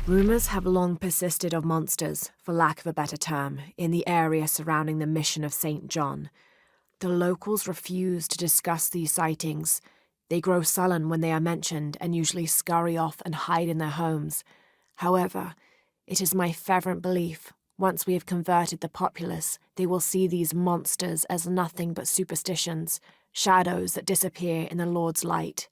Rumours have long persisted of monsters, for lack of a better term, in the area surrounding the mission of St. John. The locals refuse to discuss these sightings. They grow sullen when they are mentioned and usually scurry off and hide in their homes. However, it is my fervent belief, once we have converted the populace, they will see these monsters as nothing but superstitions, shadows that disappear in the Lord's light.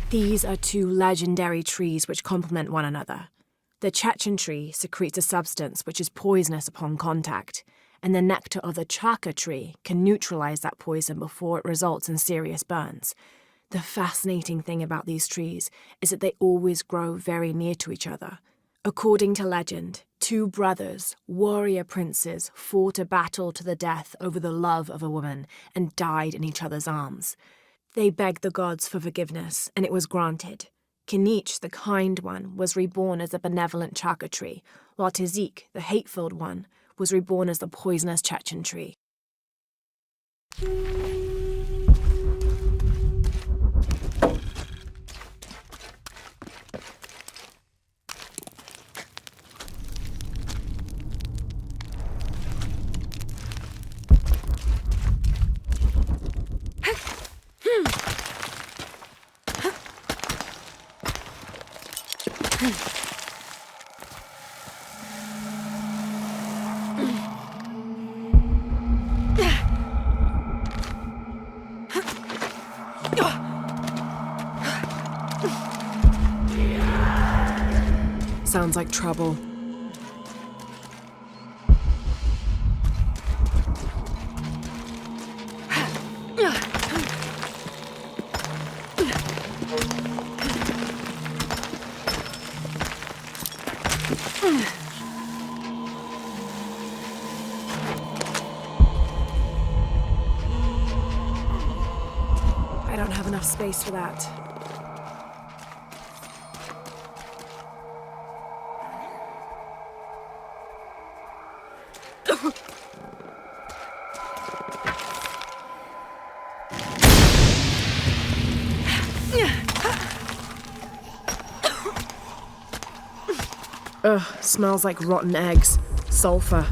These are two legendary trees which complement one another. The Chechen tree secretes a substance which is poisonous upon contact, and the nectar of the Chaka tree can neutralize that poison before it results in serious burns. The fascinating thing about these trees is that they always grow very near to each other. According to legend, two brothers, warrior princes, fought a battle to the death over the love of a woman and died in each other's arms. They begged the gods for forgiveness, and it was granted. Kinich, the kind one, was reborn as a benevolent Chaka tree, while Tazik, the hate-filled one, was reborn as the poisonous Chechen tree. Sounds like trouble. I don't have enough space for that. Ugh, smells like rotten eggs. Sulfur.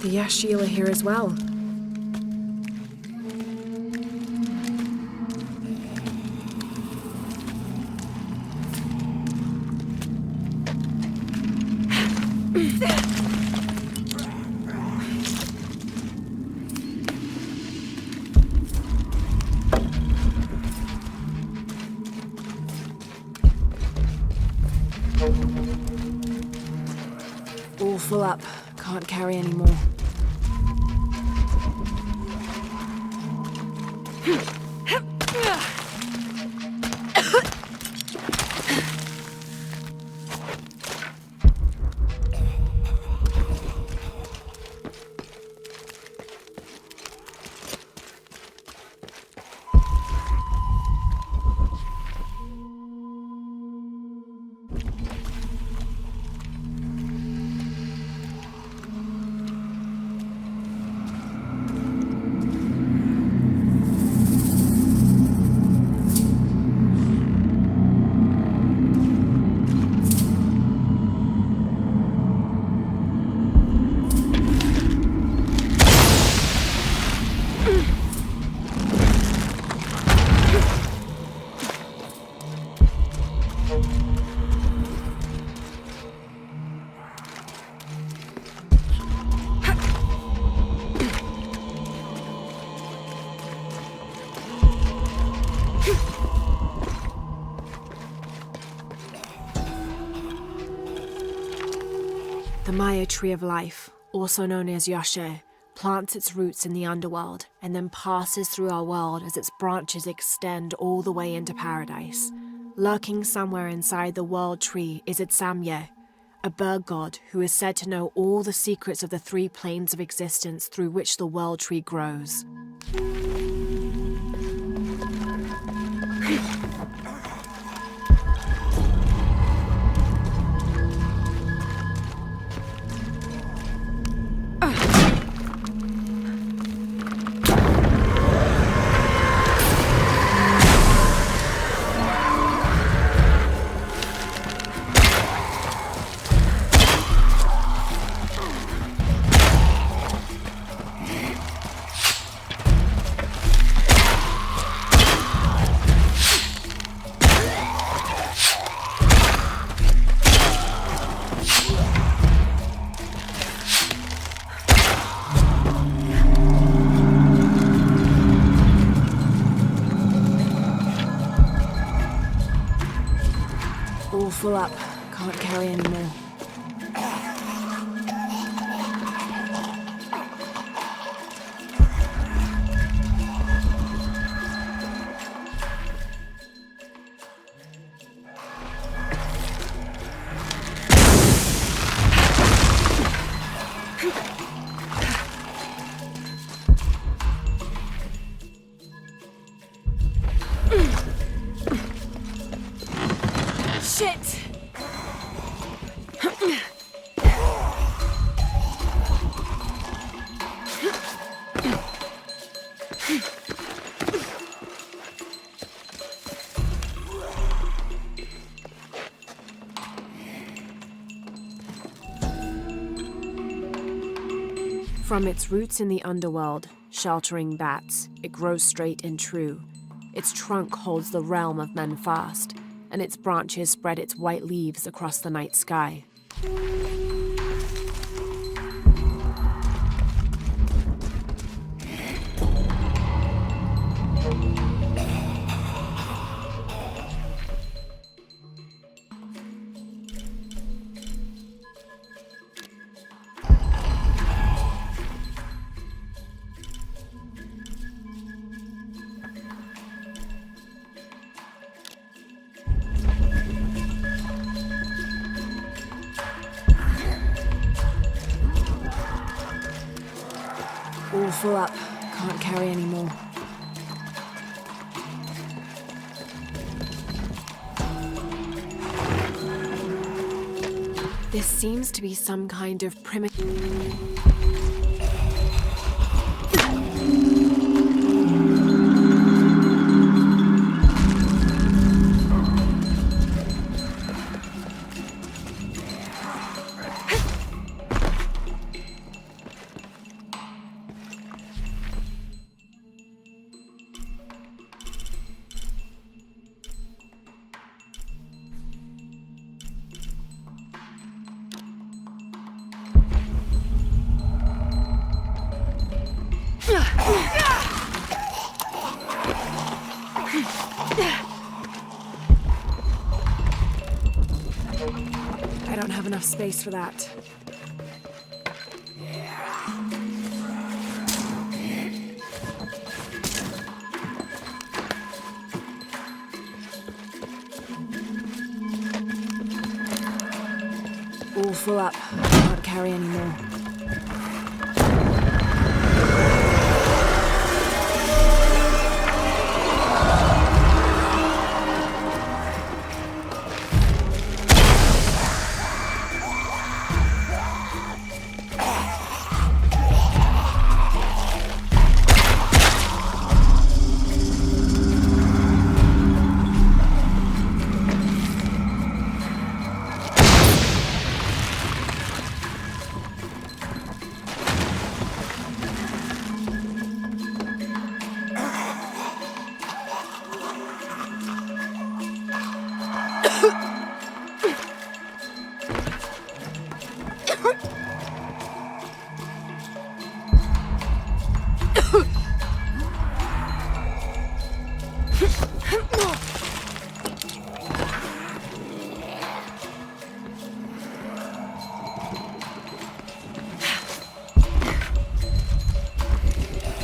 The Yashil are here as well. All full up. Can't carry any more. The Maya Tree of Life, also known as Yashe, plants its roots in the underworld and then passes through our world as its branches extend all the way into paradise. Lurking somewhere inside the world tree is Itsamye, a bird god who is said to know all the secrets of the three planes of existence through which the world tree grows. All full up. Can't carry any more. Shit! From its roots in the underworld, sheltering bats, it grows straight and true. Its trunk holds the realm of men fast, and its branches spread its white leaves across the night sky. All full up. Can't carry any more. This seems to be some kind of primitive... I don't have enough space for that. All full up. Can't carry any more.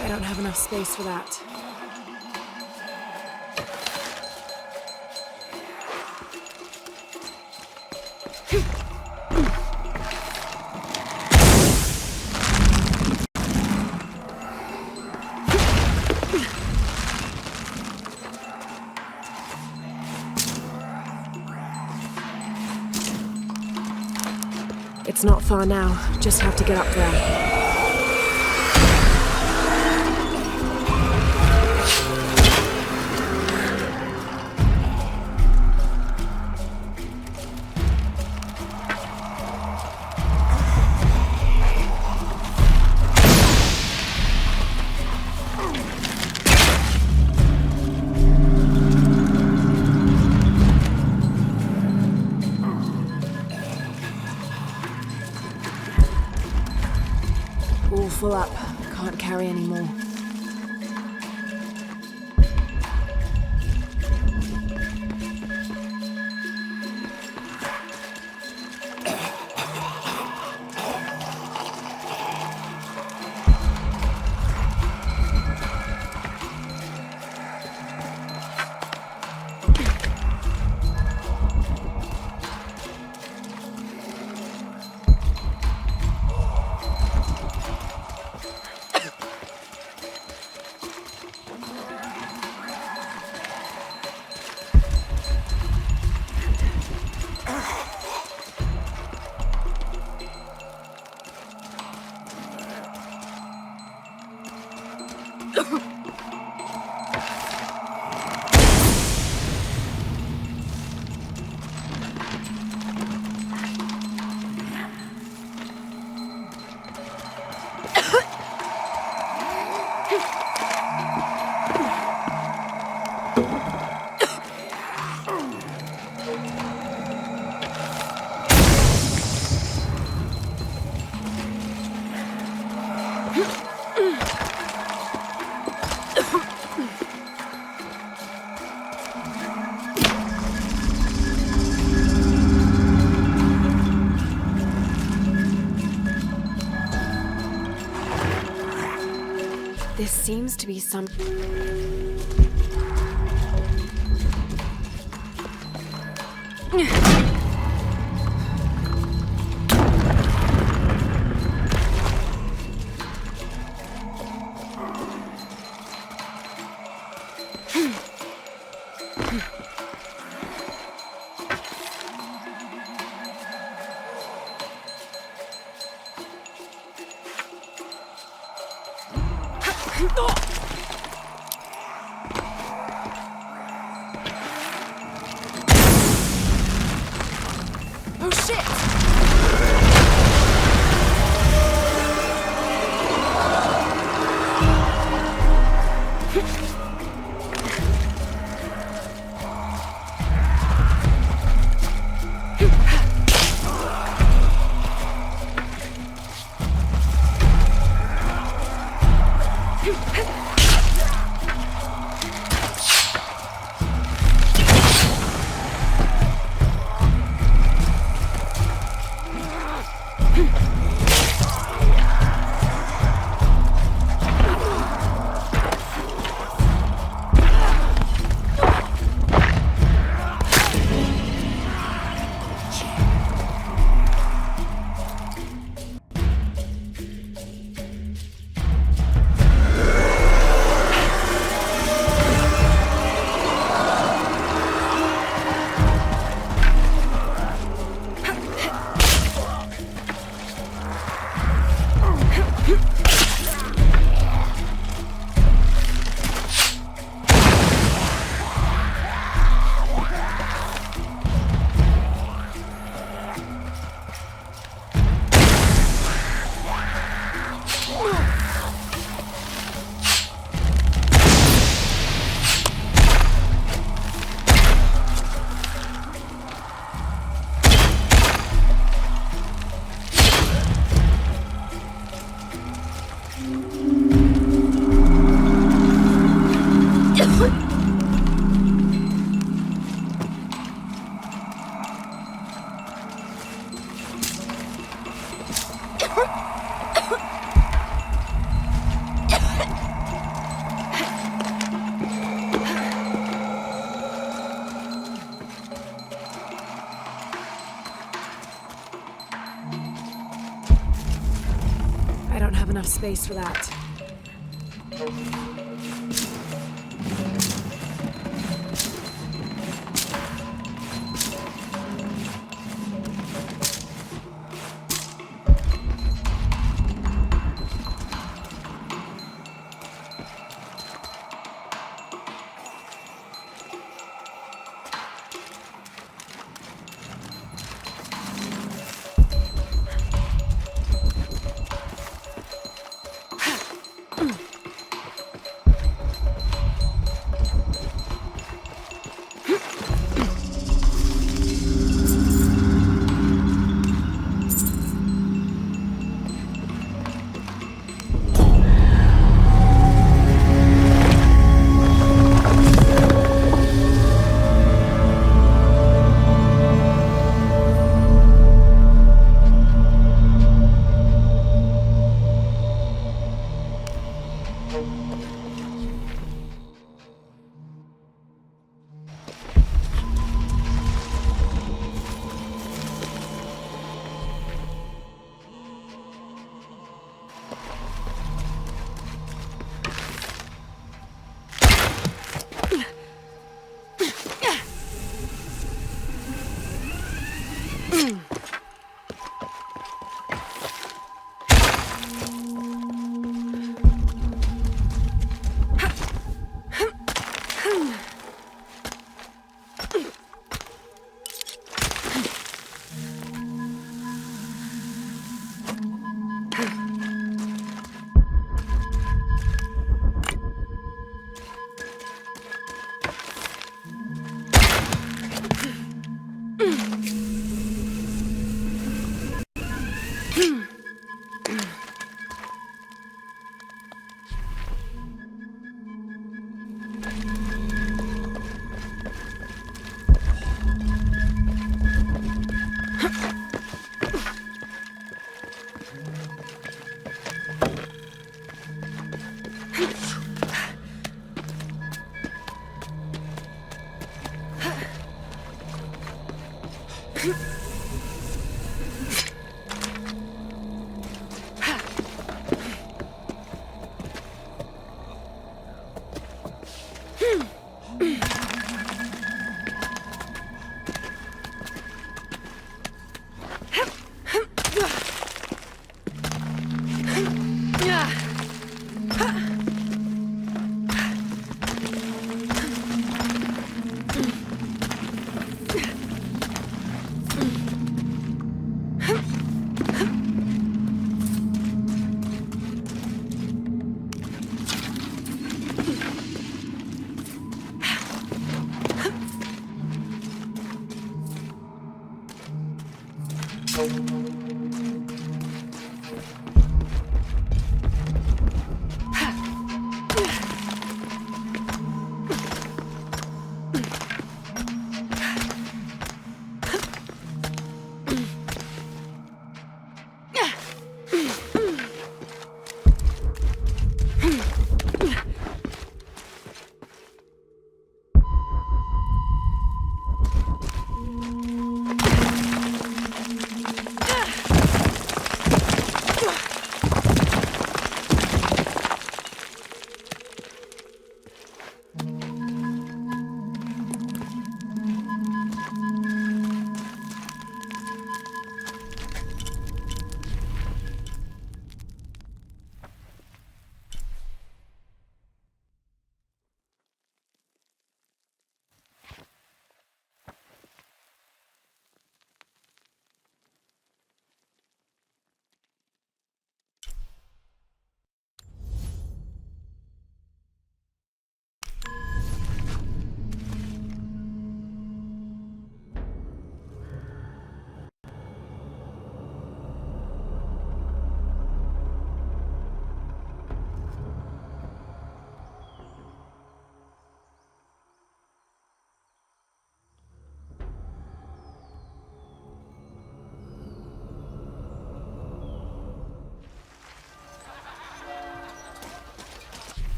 I don't have enough space for that. It's not far now, just have to get up there. All full up, can't carry any more. This seems to be some... Oh shit! I don't have enough space for that.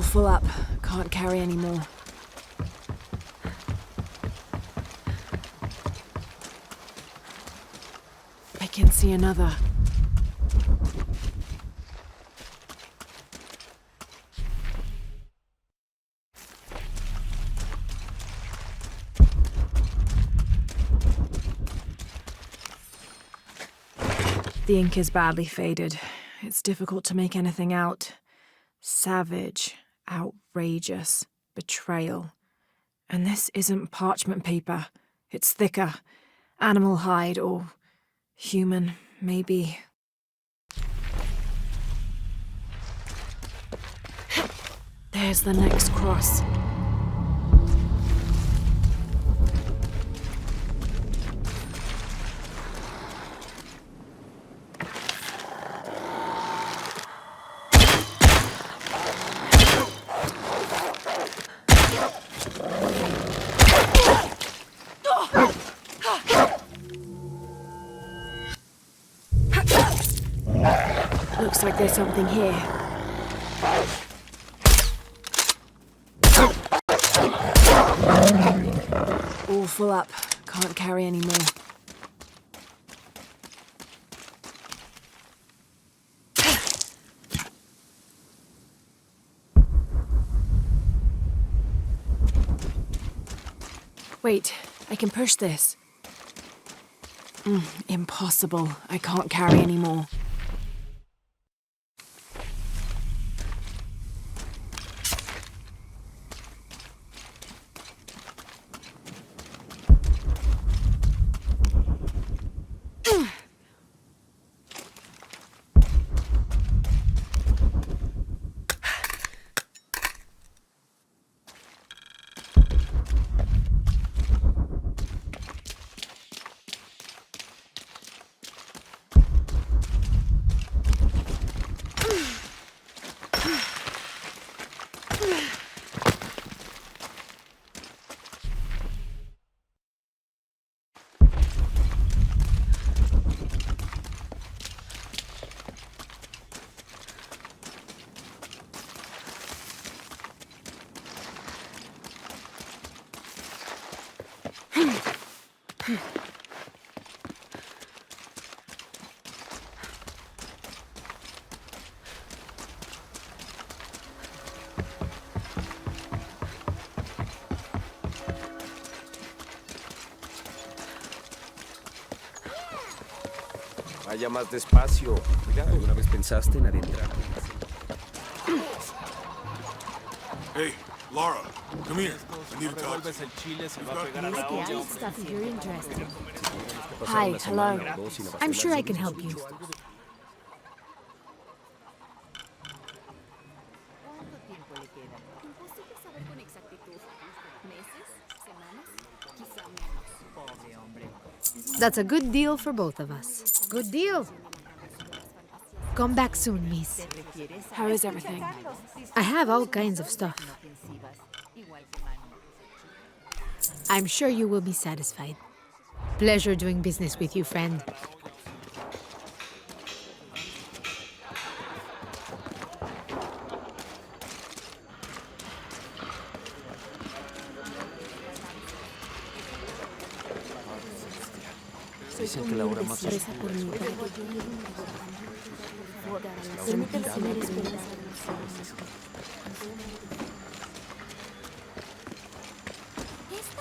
All full up. Can't carry any more. I can see another. The ink is badly faded. It's difficult to make anything out. Savage, outrageous, betrayal. And this isn't parchment paper. It's thicker. Animal hide or human, maybe. There's the next cross. Looks like there's something here. All full up. Can't carry any more. Wait, I can push this. Impossible. I can't carry any more. Vaya más despacio. Mira, ¿alguna vez pensaste en adentrar? Hey, Laura, come here. I need to talk. Stuff if you're interested. Hi, hello. I'm sure I can help you. That's a good deal for both of us. Good deal. Come back soon, miss. How is everything? I have all kinds of stuff. I'm sure you will be satisfied. Pleasure doing business with you, friend. Dicen que la hora más ¿Qué está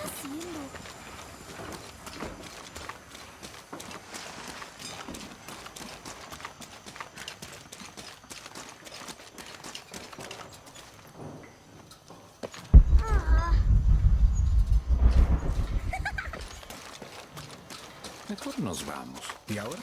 haciendo? Mejor nos vamos. ¿Y ahora?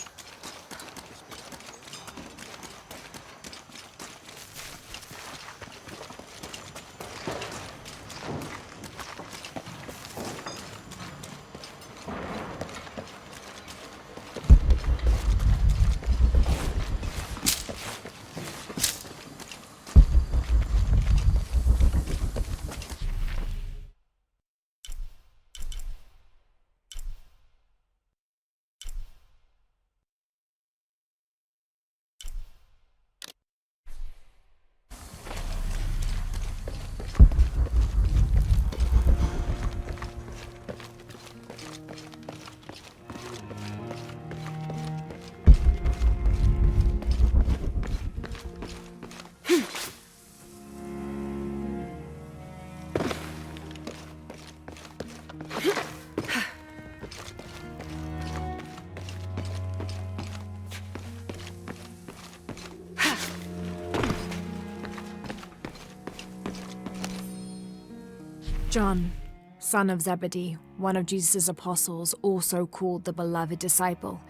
John, son of Zebedee, one of Jesus' apostles, also called the beloved disciple.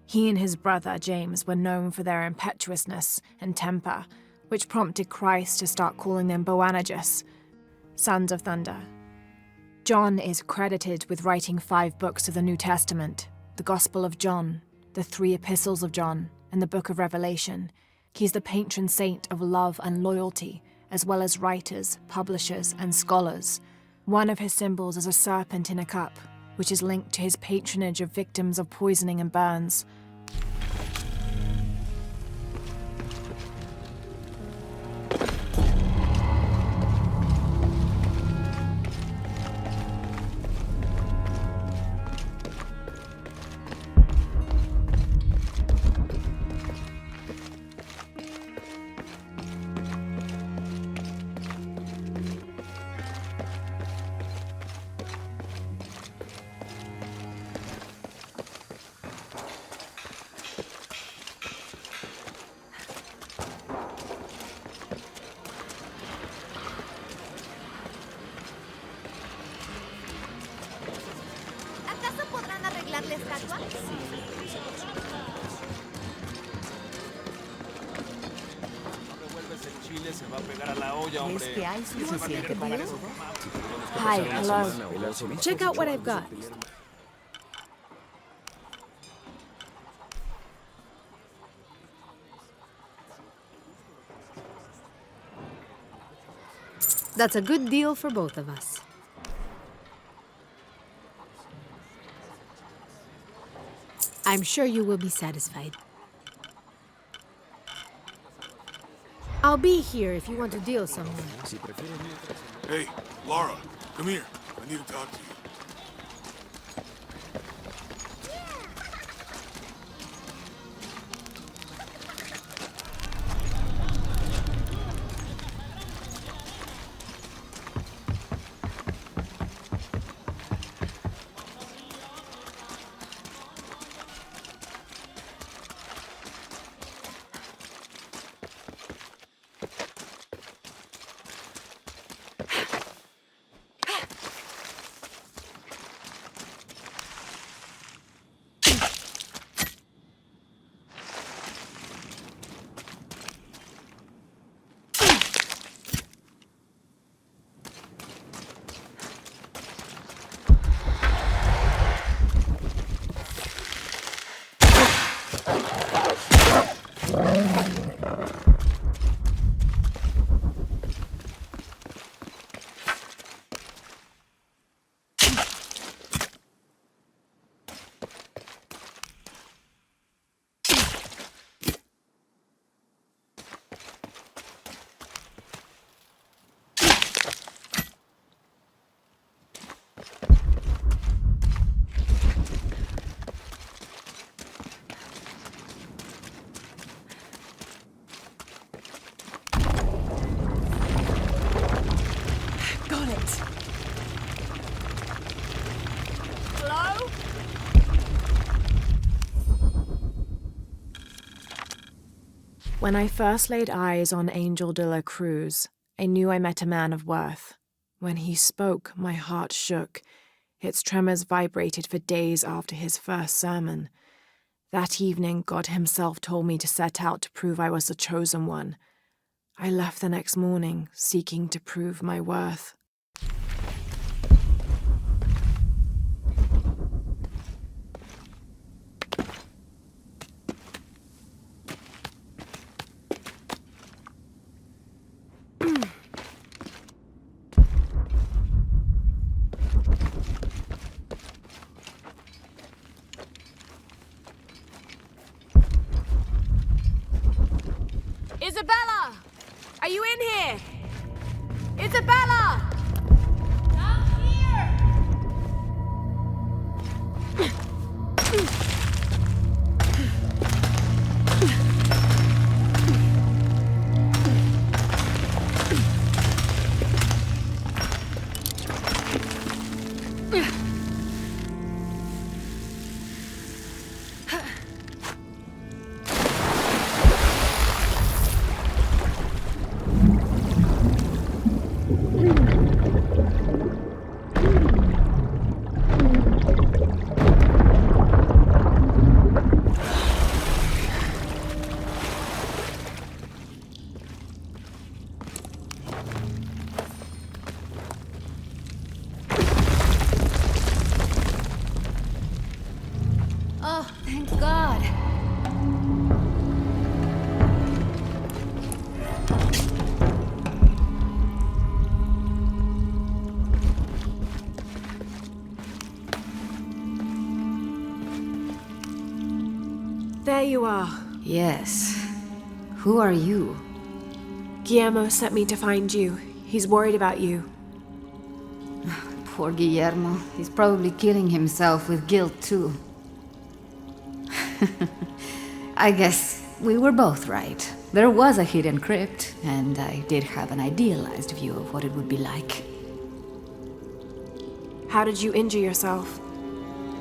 He and his brother James were known for their impetuousness and temper, which prompted Christ to start calling them Boanerges, sons of thunder. John is credited with writing 5 books of the New Testament: the Gospel of John, the 3 Epistles of John, and the Book of Revelation. He's the patron saint of love and loyalty, as well as writers, publishers, and scholars. One of his symbols is a serpent in a cup, which is linked to his patronage of victims of poisoning and burns. ¿Acaso podrán arreglar la estatua? Hi, hello. Check out what I've got. That's a good deal for both of us. I'm sure you will be satisfied. I'll be here if you want to deal somewhere. Hey, Laura, come here. I need to talk to you. Got it. Hello? When I first laid eyes on Angel de la Cruz, I knew I met a man of worth. When he spoke, my heart shook. Its tremors vibrated for days after his first sermon. That evening, God himself told me to set out to prove I was the chosen one. I left the next morning, seeking to prove my worth. Isabella! Are you in here? Isabella! Down here! Thank God. There you are. Yes. Who are you? Guillermo sent me to find you. He's worried about you. Poor Guillermo. He's probably killing himself with guilt, too. I guess we were both right. There was a hidden crypt, and I did have an idealized view of what it would be like. How did you injure yourself?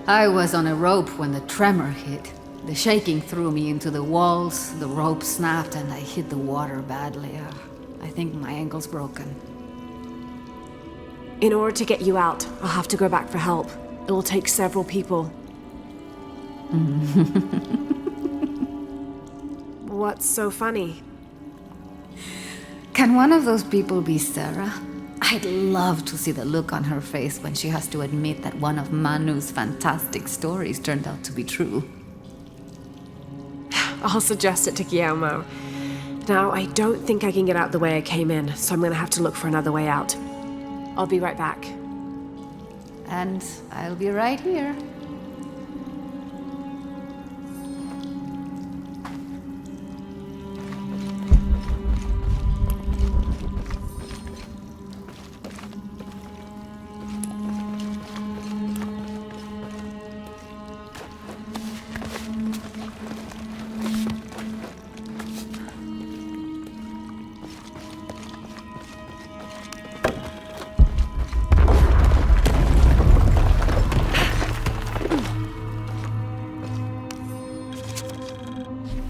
I was on a rope when the tremor hit. The shaking threw me into the walls, the rope snapped, and I hit the water badly. I think my ankle's broken. In order to get you out, I'll have to go back for help. It'll take several people. What's so funny? Can one of those people be Sarah? I'd love to see the look on her face when she has to admit that one of Manu's fantastic stories turned out to be true. I'll suggest it to Guillermo. Now, I don't think I can get out the way I came in, so I'm gonna have to look for another way out. I'll be right back. And I'll be right here.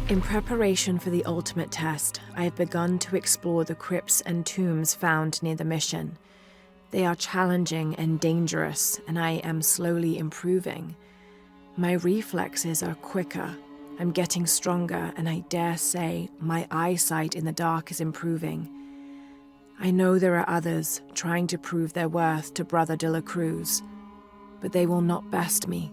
In preparation for the ultimate test, I have begun to explore the crypts and tombs found near the mission. They are challenging and dangerous, and I am slowly improving. My reflexes are quicker, I'm getting stronger, and I dare say my eyesight in the dark is improving. I know there are others trying to prove their worth to Brother de la Cruz, but they will not best me.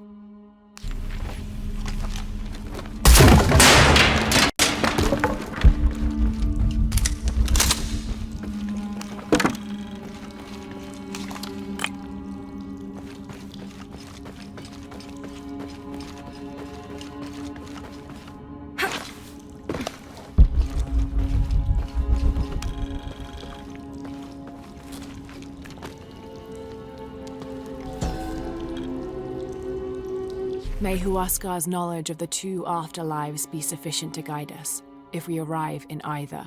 May Huascar's knowledge of the two afterlives be sufficient to guide us, if we arrive in either.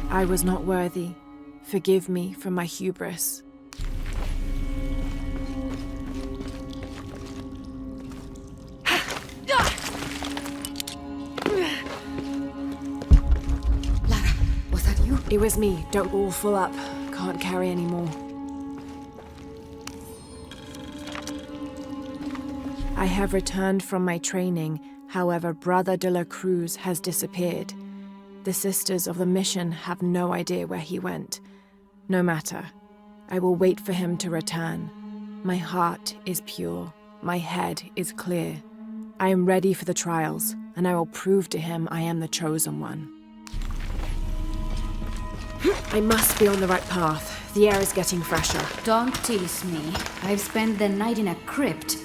I was not worthy. Forgive me for my hubris. Lara, was that you? It was me. Don't all full up. Can't carry anymore. I have returned from my training. However, Brother de la Cruz has disappeared. The Sisters of the Mission have no idea where he went. No matter. I will wait for him to return. My heart is pure. My head is clear. I am ready for the trials, and I will prove to him I am the chosen one. I must be on the right path. The air is getting fresher. Don't tease me. I've spent the night in a crypt.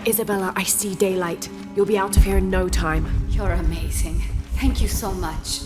Isabella, I see daylight. You'll be out of here in no time. You're amazing. Thank you so much.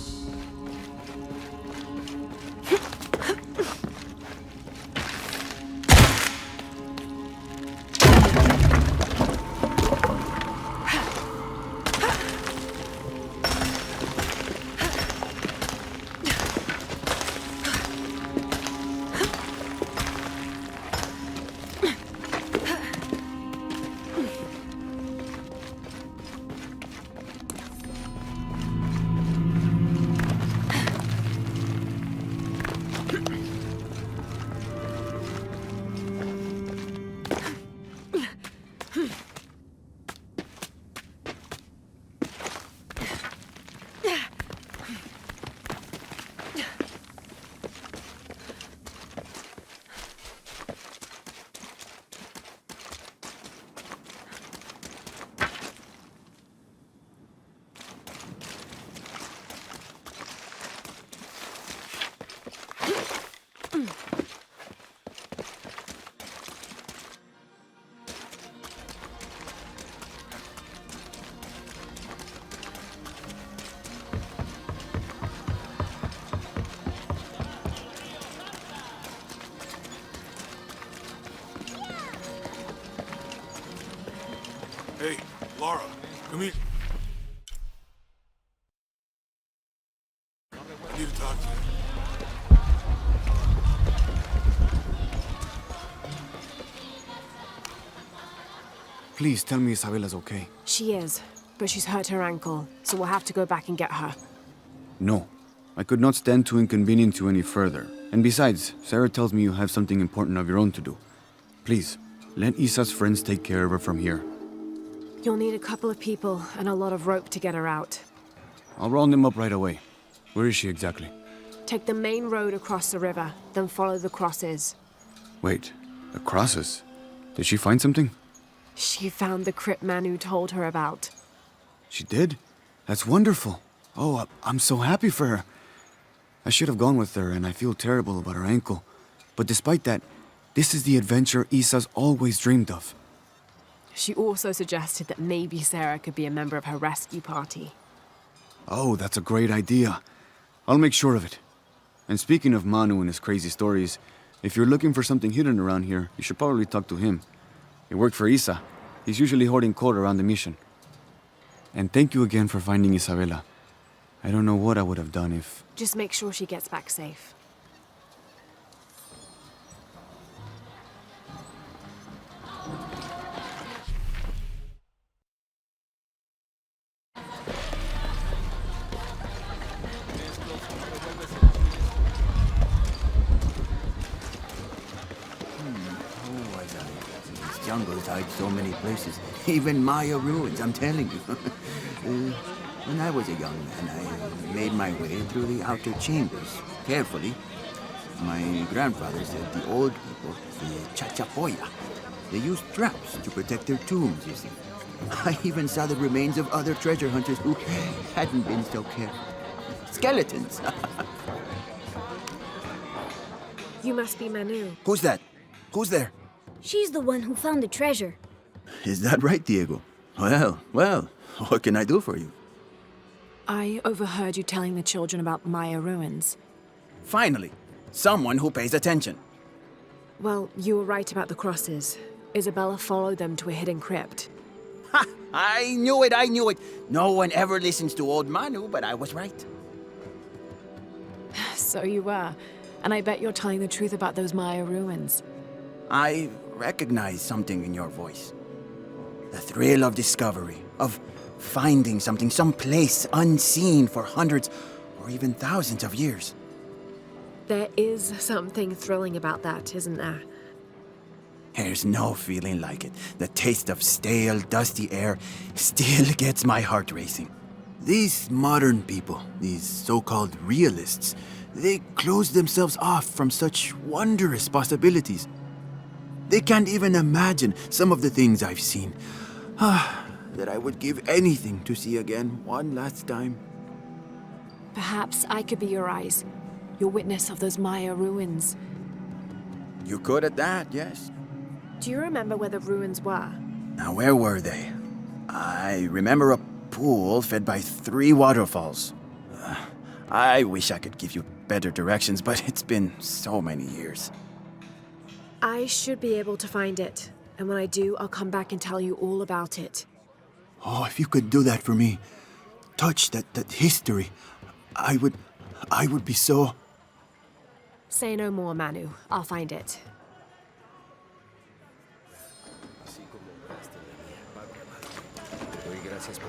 Hey, Lara, come here. I need to talk to you. Please tell me Isabella's okay. She is, but she's hurt her ankle, so we'll have to go back and get her. No. I could not stand to inconvenience you any further. And besides, Sarah tells me you have something important of your own to do. Please, let Isa's friends take care of her from here. You'll need a couple of people and a lot of rope to get her out. I'll round them up right away. Where is she exactly? Take the main road across the river, then follow the crosses. Wait, the crosses? Did she find something? She found the crypt Manu told her about. She did? That's wonderful. Oh, I'm so happy for her. I should have gone with her, and I feel terrible about her ankle. But despite that, this is the adventure Isa's always dreamed of. She also suggested that maybe Sarah could be a member of her rescue party. Oh, that's a great idea. I'll make sure of it. And speaking of Manu and his crazy stories, if you're looking for something hidden around here, you should probably talk to him. He worked for Isa. He's usually hoarding coal around the mission. And thank you again for finding Isabella. I don't know what I would have done if... Just make sure she gets back safe. These jungles hide so many places, even Maya ruins, I'm telling you. When I was a young man, I made my way through the outer chambers, carefully. My grandfather said the old people, the Chachapoya, they used traps to protect their tombs, you see. I even saw the remains of other treasure hunters who hadn't been so careful. Skeletons. You must be Manu. Who's that? Who's there? She's the one who found the treasure. Is that right, Diego? Well, what can I do for you? I overheard you telling the children about Maya ruins. Finally, someone who pays attention. Well, you were right about the crosses. Isabella followed them to a hidden crypt. Ha! I knew it! No one ever listens to old Manu, but I was right. So you were. And I bet you're telling the truth about those Maya ruins. I recognize something in your voice. The thrill of discovery, of finding something someplace unseen for hundreds or even thousands of years. There is something thrilling about that, isn't there? There's no feeling like it. The taste of stale, dusty air still gets my heart racing. These modern people, these so-called realists, they close themselves off from such wondrous possibilities. They can't even imagine some of the things I've seen. That I would give anything to see again one last time. Perhaps I could be your eyes, your witness of those Maya ruins. You could at that, yes. Do you remember where the ruins were? Now, where were they? I remember a pool fed by 3 waterfalls. I wish I could give you better directions, but it's been so many years. I should be able to find it. And when I do, I'll come back and tell you all about it. Oh, if you could do that for me, touch that history, I would be so... Say no more, Manu. I'll find it. Doy gracias por...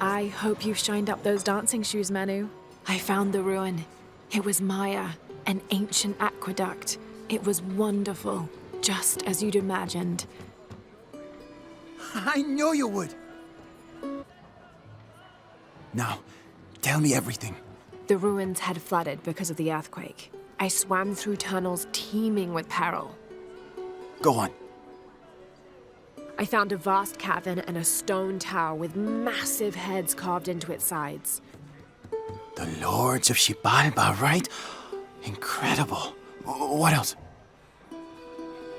I hope you shined up those dancing shoes, Manu. I found the ruin. It was Maya, an ancient aqueduct. It was wonderful, just as you'd imagined. I knew you would! Now, tell me everything. The ruins had flooded because of the earthquake. I swam through tunnels teeming with peril. Go on. I found a vast cavern and a stone tower with massive heads carved into its sides. The Lords of Xibalba, right? Incredible. What else?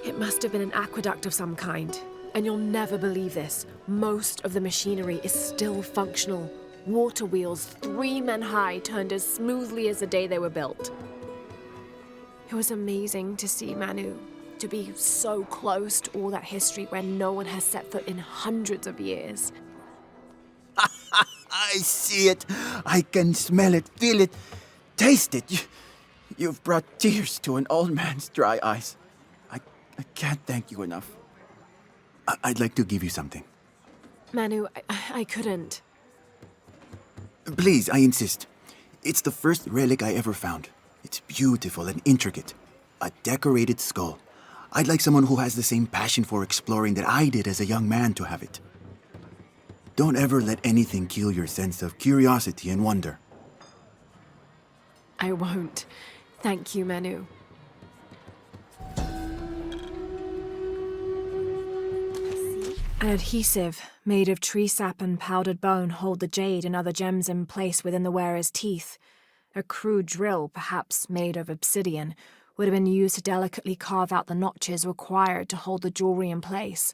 It must have been an aqueduct of some kind. And you'll never believe this. Most of the machinery is still functional. Water wheels 3 men high turned as smoothly as the day they were built. It was amazing to see, Manu. To be so close to all that history where no one has set foot in hundreds of years. I see it. I can smell it, feel it, taste it. You've brought tears to an old man's dry eyes. I can't thank you enough. I'd like to give you something. Manu, I couldn't. Please, I insist. It's the first relic I ever found. It's beautiful and intricate. A decorated skull. I'd like someone who has the same passion for exploring that I did as a young man to have it. Don't ever let anything kill your sense of curiosity and wonder. I won't. Thank you, Manu. An adhesive made of tree sap and powdered bone hold the jade and other gems in place within the wearer's teeth. A crude drill, perhaps made of obsidian, would have been used to delicately carve out the notches required to hold the jewelry in place.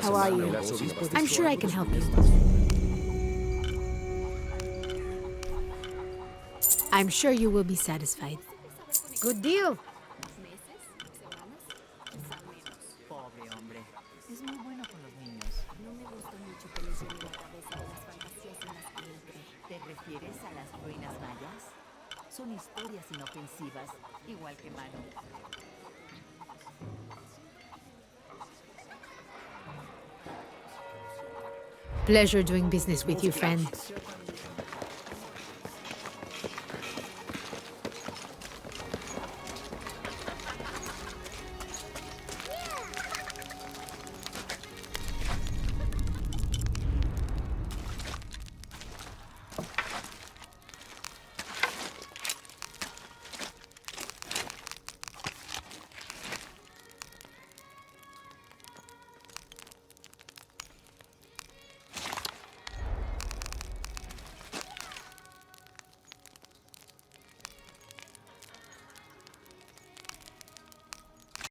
How are you? I'm sure I can help you. I'm sure you will be satisfied. Good deal. ¿Te refieres a las ruinas mayas? Son historias inofensivas, igual que Manu. Pleasure doing business with you, friend.